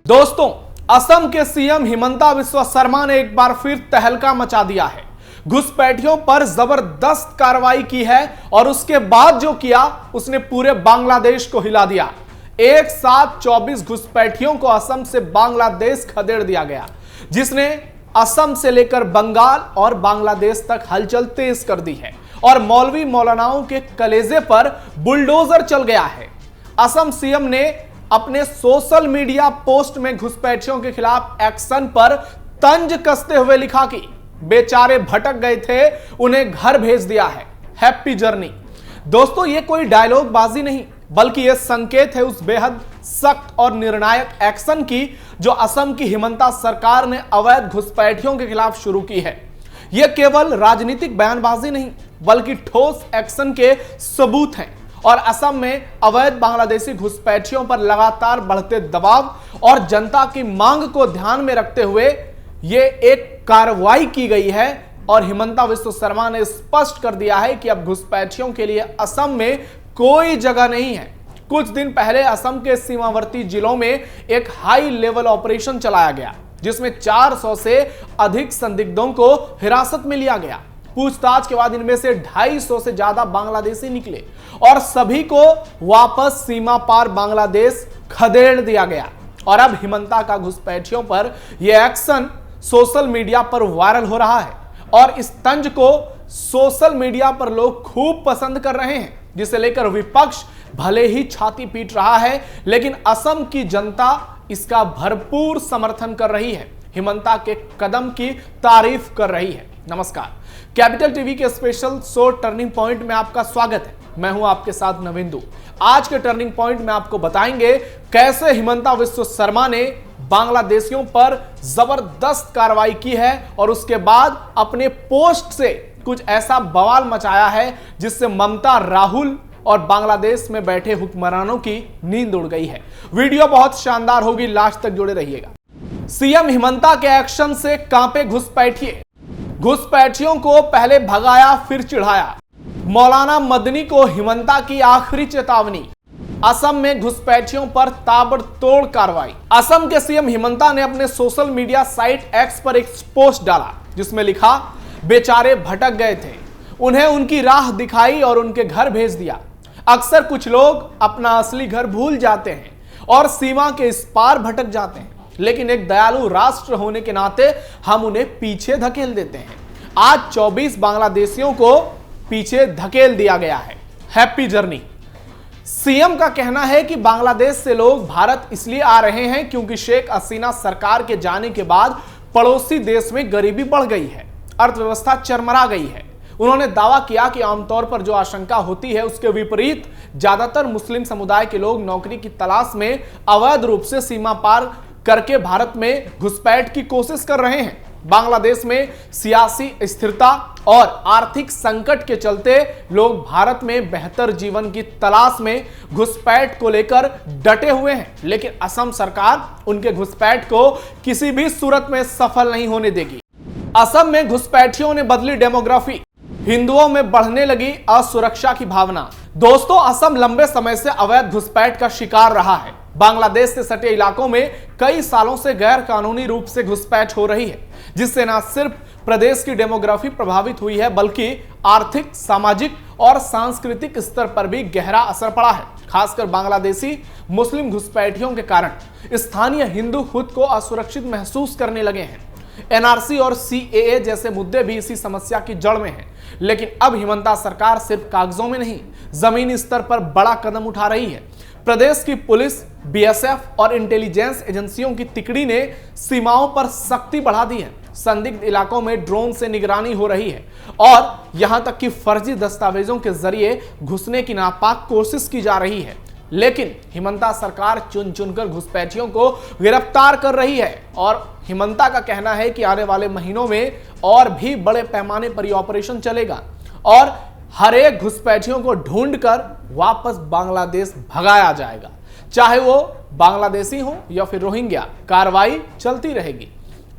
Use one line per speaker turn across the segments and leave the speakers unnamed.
दोस्तों, असम के सीएम हिमंता बिस्वा शर्मा ने एक बार फिर तहलका मचा दिया है। घुसपैठियों पर जबरदस्त कार्रवाई की है और उसके बाद जो किया उसने पूरे बांग्लादेश को हिला दिया। एक साथ 24 घुसपैठियों को असम से बांग्लादेश खदेड़ दिया गया, जिसने असम से लेकर बंगाल और बांग्लादेश तक हलचल तेज कर दी है और मौलवी मौलानाओं के कलेजे पर बुलडोजर चल गया है। असम सीएम ने अपने सोशल मीडिया पोस्ट में घुसपैठियों के खिलाफ एक्शन पर तंज कसते हुए लिखा कि बेचारे भटक गए थे, उन्हें घर भेज दिया है, हैप्पी जर्नी। दोस्तों, ये कोई डायलॉग बाजी नहीं, बल्कि यह संकेत है उस बेहद सख्त और निर्णायक एक्शन की जो असम की हिमंता सरकार ने अवैध घुसपैठियों के खिलाफ शुरू की है। यह केवल राजनीतिक बयानबाजी नहीं, बल्कि ठोस एक्शन के सबूत हैं और असम में अवैध बांग्लादेशी घुसपैठियों पर लगातार बढ़ते दबाव और जनता की मांग को ध्यान में रखते हुए यह एक कार्रवाई की गई है और हिमंता बिस्वा शर्मा ने स्पष्ट कर दिया है कि अब घुसपैठियों के लिए असम में कोई जगह नहीं है। कुछ दिन पहले असम के सीमावर्ती जिलों में एक हाई लेवल ऑपरेशन चलाया गया, जिसमें 400 से अधिक संदिग्धों को हिरासत में लिया गया। पूछताछ के बाद इनमें से 250 से ज्यादा बांग्लादेशी निकले और सभी को वापस सीमा पार बांग्लादेश खदेड़ दिया गया। और अब हिमंता का घुसपैठियों पर यह एक्शन सोशल मीडिया पर वायरल हो रहा है और इस तंज को सोशल मीडिया पर लोग खूब पसंद कर रहे हैं, जिसे लेकर विपक्ष भले ही छाती पीट रहा है, लेकिन असम की जनता इसका भरपूर समर्थन कर रही है, हिमंता के कदम की तारीफ कर रही है। नमस्कार, कैपिटल टीवी के स्पेशल शो टर्निंग पॉइंट में आपका स्वागत है। मैं हूं आपके साथ नविंदु। आज के टर्निंग पॉइंट में आपको बताएंगे कैसे हिमंता बिस्वा शर्मा ने बांग्लादेशियों पर जबरदस्त कार्रवाई की है और उसके बाद अपने पोस्ट से कुछ ऐसा बवाल मचाया है जिससे ममता, राहुल और बांग्लादेश में बैठे हुक्मरानों की नींद उड़ गई है। वीडियो बहुत शानदार होगी, लास्ट तक जुड़े रहिएगा। सीएम हिमंता के एक्शन से कांपे घुसपैठिए। घुसपैठियों को पहले भगाया फिर चिढ़ाया। मौलाना मदनी को हिमंता की आखिरी चेतावनी। असम में घुसपैठियों पर ताबड़तोड़ कार्रवाई। असम के सीएम हिमंता ने अपने सोशल मीडिया साइट एक्स पर एक पोस्ट डाला जिसमें लिखा, बेचारे भटक गए थे, उन्हें उनकी राह दिखाई और उनके घर भेज दिया। अक्सर कुछ लोग अपना असली घर भूल जाते हैं और सीमा के इस पार भटक जाते हैं, लेकिन एक दयालु राष्ट्र होने के नाते हम उन्हें पीछे धकेल देते हैं। आज 24 बांग्लादेशियों को पीछे धकेल दिया गया है, हैप्पी जर्नी। सीएम का कहना है कि बांग्लादेश से लोग भारत इसलिए आ रहे हैं क्योंकि शेख हसीना सरकार के जाने के बाद पड़ोसी देश में गरीबी बढ़ गई है, अर्थव्यवस्था चरमरा गई है। उन्होंने दावा किया कि आमतौर पर जो आशंका होती है उसके विपरीत ज्यादातर मुस्लिम समुदाय के लोग नौकरी की तलाश में अवैध रूप से सीमा पार करके भारत में घुसपैठ की कोशिश कर रहे हैं। बांग्लादेश में सियासी स्थिरता और आर्थिक संकट के चलते लोग भारत में बेहतर जीवन की तलाश में घुसपैठ को लेकर डटे हुए हैं, लेकिन असम सरकार उनके घुसपैठ को किसी भी सूरत में सफल नहीं होने देगी। असम में घुसपैठियों ने बदली डेमोग्राफी। हिंदुओं में बढ़ने लगी असुरक्षा की भावना। दोस्तों, असम लंबे समय से अवैध घुसपैठ का शिकार रहा है। बांग्लादेश से सटे इलाकों में कई सालों से गैर कानूनी रूप से घुसपैठ हो रही है, जिससे न सिर्फ प्रदेश की डेमोग्राफी प्रभावित हुई है, बल्कि आर्थिक, सामाजिक और सांस्कृतिक स्तर पर भी गहरा असर पड़ा है। खासकर बांग्लादेशी मुस्लिम घुसपैठियों के कारण स्थानीय हिंदू खुद को असुरक्षित महसूस करने लगे हैं। एनआरसी और सीएए जैसे मुद्दे भी इसी समस्या की जड़ में हैं। लेकिन अब हिमंता सरकार सिर्फ कागजों में नहीं, जमीनी स्तर पर बड़ा कदम उठा रही है। प्रदेश की पुलिस, बीएसएफ और इंटेलिजेंस एजेंसियों की तिकड़ी ने सीमाओं पर सख्ती बढ़ा दी है। संदिग्ध इलाकों में ड्रोन से निगरानी हो रही है और यहां तक कि फर्जी दस्तावेजों के जरिए घुसने की नापाक कोशिश की जा रही है। लेकिन हिमंता सरकार चुन चुनकर घुसपैठियों को गिरफ्तार कर रही है और हिमंता का कहना है कि आने वाले महीनों में और भी बड़े पैमाने पर यह ऑपरेशन चलेगा और हर एक घुसपैठियों को ढूंढकर वापस बांग्लादेश भगाया जाएगा, चाहे वो बांग्लादेशी हो या फिर रोहिंग्या। कार्रवाई चलती रहेगी।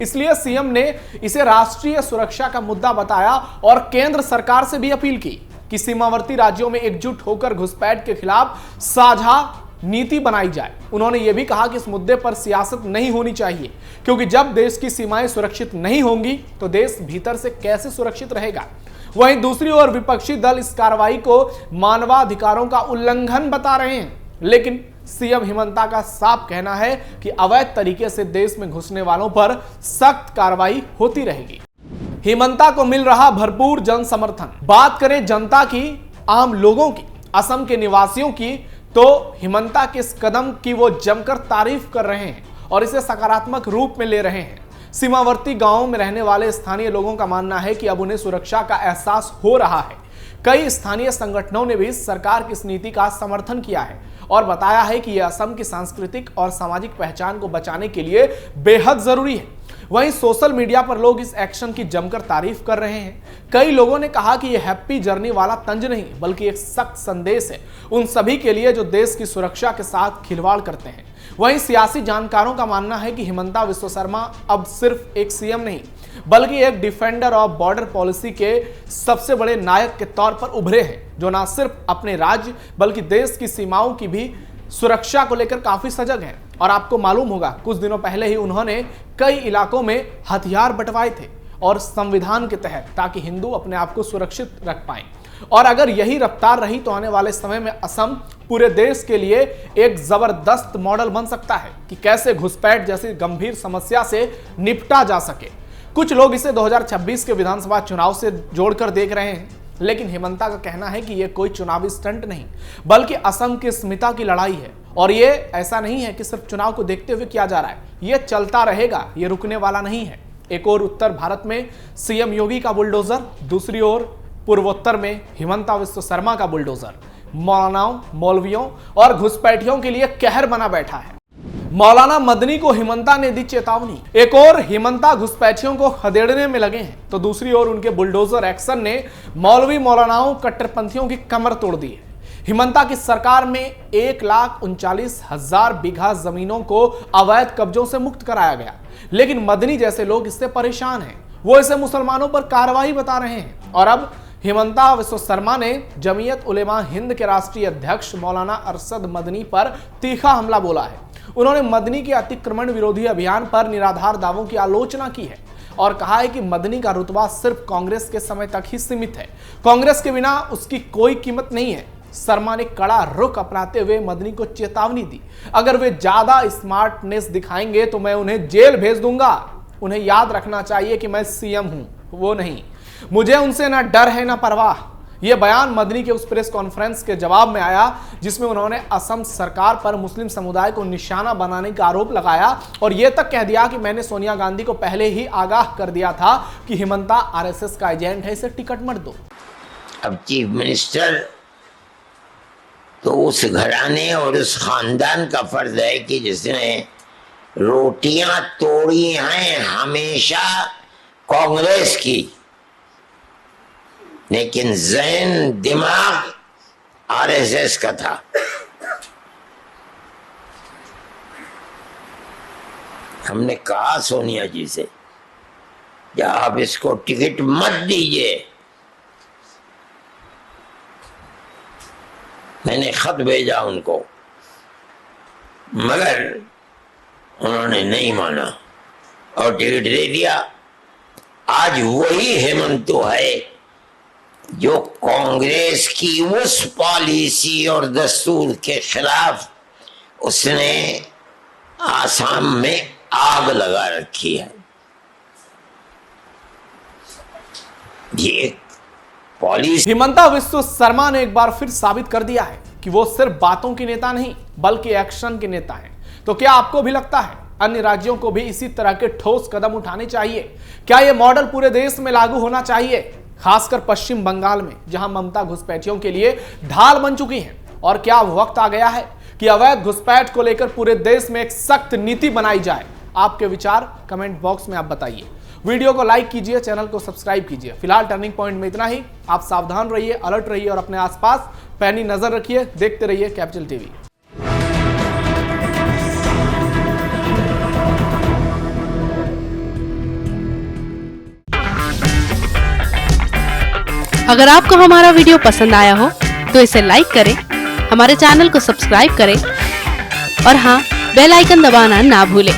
इसलिए सीएम ने इसे राष्ट्रीय सुरक्षा का मुद्दा बताया और केंद्र सरकार से भी अपील की कि सीमावर्ती राज्यों में एकजुट होकर घुसपैठ के खिलाफ साझा नीति बनाई जाए। उन्होंने यह भी कहा कि इस मुद्दे पर सियासत नहीं होनी चाहिए, क्योंकि जब देश की सीमाएं सुरक्षित नहीं होंगी तो देश भीतर से कैसे सुरक्षित रहेगा। वहीं दूसरी ओर विपक्षी दल इस कार्रवाई को मानवाधिकारों का उल्लंघन बता रहे हैं, लेकिन सीएम हिमंता का साफ कहना है कि अवैध तरीके से देश में घुसने वालों पर सख्त कार्रवाई होती रहेगी। हिमंता को मिल रहा भरपूर जन समर्थन। बात करें जनता की, आम लोगों की, असम के निवासियों की, तो हिमंता के इस कदम की वो जमकर तारीफ कर रहे हैं और इसे सकारात्मक रूप में ले रहे हैं। सीमावर्ती गांवों में रहने वाले स्थानीय लोगों का मानना है कि अब उन्हें सुरक्षा का एहसास हो रहा है। कई स्थानीय संगठनों ने भी सरकार की इस नीति का समर्थन किया है और बताया है कि यह असम की सांस्कृतिक और सामाजिक पहचान को बचाने के लिए बेहद जरूरी है। वहीं सोशल मीडिया पर लोग इस एक्शन की जमकर तारीफ कर रहे हैं। कई लोगों ने कहा कि यह हैप्पी जर्नी वाला तंज नहीं बल्कि एक सख्त संदेश है उन सभी के लिए जो देश की सुरक्षा के साथ खिलवाड़ करते हैं। वहीं सियासी जानकारों का मानना है कि हिमंता विश्व शर्मा अब सिर्फ एक सीएम नहीं बल्कि एक डिफेंडर ऑफ बॉर्डर पॉलिसी के सबसे बड़े नायक के तौर पर उभरे हैं, जो न सिर्फ अपने राज्य बल्कि देश की सीमाओं की भी सुरक्षा को लेकर काफी सजग हैं। और आपको मालूम होगा, कुछ दिनों पहले ही उन्होंने कई इलाकों में हथियार बंटवाए थे और संविधान के तहत, ताकि हिंदू अपने आप को सुरक्षित रख पाएं। और अगर यही रफ्तार रही तो आने वाले समय में असम पूरे देश के लिए एक जबरदस्त मॉडल बन सकता है कि कैसे घुसपैठ जैसी गंभीर समस्या से निपटा जा सके। कुछ लोग इसे 2026 के विधानसभा चुनाव से जोड़कर देख रहे हैं, लेकिन हिमंता का कहना है कि यह कोई चुनावी स्टंट नहीं बल्कि असम की अस्मिता की लड़ाई है। और ये ऐसा नहीं है कि सिर्फ चुनाव को देखते हुए किया जा रहा है, ये चलता रहेगा, ये रुकने वाला नहीं है। एक और उत्तर भारत में सीएम योगी का बुलडोजर, दूसरी ओर पूर्वोत्तर में हिमंता विश्व शर्मा का बुलडोजर मौलानाओं, मौलवियों और घुसपैठियों के लिए कहर बना बैठा है। मौलाना मदनी को हिमंता ने दी चेतावनी। एक और हिमंता घुसपैठियों को खदेड़ने में लगे हैं तो दूसरी ओर उनके बुलडोजर एक्शन ने मौलवी मौलानाओं, कट्टरपंथियों की कमर तोड़ दी है। हिमंता की सरकार में 1,39,000 बीघा जमीनों को अवैध कब्जों से मुक्त कराया गया, लेकिन मदनी जैसे लोग इससे परेशान हैं। वो इसे मुसलमानों पर कार्रवाई बता रहे हैं। और अब हिमंता विश्व शर्मा ने जमीयत उलेमा हिंद के राष्ट्रीय अध्यक्ष मौलाना अरशद मदनी पर तीखा हमला बोला है। उन्होंने मदनी के अतिक्रमण विरोधी अभियान पर निराधार दावों की आलोचना की है और कहा है कि मदनी का रुतबा सिर्फ कांग्रेस के समय तक ही सीमित है, कांग्रेस के बिना उसकी कोई कीमत नहीं है। शर्मा ने कड़ा रुख अपनाते हुए मदनी को चेतावनी दी, अगर वे ज्यादा स्मार्टनेस दिखाएंगे तो मैं उन्हें जेल भेज दूंगा। उन्हें याद रखना चाहिए कि मैं सीएम हूं, वो नहीं। मुझे उनसे ना डर है ना परवाह। यह बयान मदनी के उस प्रेस कॉन्फ्रेंस के जवाब में आया जिसमें उन्होंने असम सरकार पर मुस्लिम समुदाय को निशाना बनाने का आरोप लगाया और यह तक कह दिया कि मैंने सोनिया गांधी को पहले ही आगाह कर दिया था कि हिमंता आरएसएस का एजेंट है, इसे टिकट मत दो।
अब चीफ मिनिस्टर तो उस घराने और उस खानदान का फर्ज है कि जिसने रोटियां तोड़ी हैं हमेशा कांग्रेस की, लेकिन ज़हन दिमाग आरएसएस का था। हमने कहा सोनिया जी से कि आप इसको टिकट मत दीजिए। मैंने खत भेजा उनको, मगर उन्होंने नहीं माना और टिकट दे दिया। आज वही हेमंत है जो कांग्रेस की उस पॉलिसी और दस्तूर के खिलाफ उसने आसाम में आग लगा रखी है। ये पॉलिसी
हिमंता विश्व शर्मा ने एक बार फिर साबित कर दिया है कि वो सिर्फ बातों की नेता नहीं बल्कि एक्शन के नेता हैं। तो क्या आपको भी लगता है अन्य राज्यों को भी इसी तरह के ठोस कदम उठाने चाहिए? क्या यह मॉडल पूरे देश में लागू होना चाहिए, खासकर पश्चिम बंगाल में जहां ममता घुसपैठियों के लिए ढाल बन चुकी हैं? और क्या वक्त आ गया है कि अवैध घुसपैठ को लेकर पूरे देश में एक सख्त नीति बनाई जाए? आपके विचार कमेंट बॉक्स में आप बताइए। वीडियो को लाइक कीजिए, चैनल को सब्सक्राइब कीजिए। फिलहाल टर्निंग पॉइंट में इतना ही। आप सावधान रहिए, अलर्ट रहिए और अपने आसपास पैनी नजर रखिए। देखते रहिए कैपिटल टीवी।
अगर आपको हमारा वीडियो पसंद आया हो तो इसे लाइक करें, हमारे चैनल को सब्सक्राइब करें और हाँ, बेल आइकन दबाना ना भूलें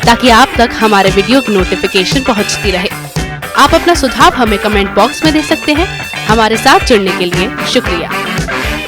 ताकि आप तक हमारे वीडियो की नोटिफिकेशन पहुंचती रहे। आप अपना सुझाव हमें कमेंट बॉक्स में दे सकते हैं। हमारे साथ जुड़ने के लिए शुक्रिया।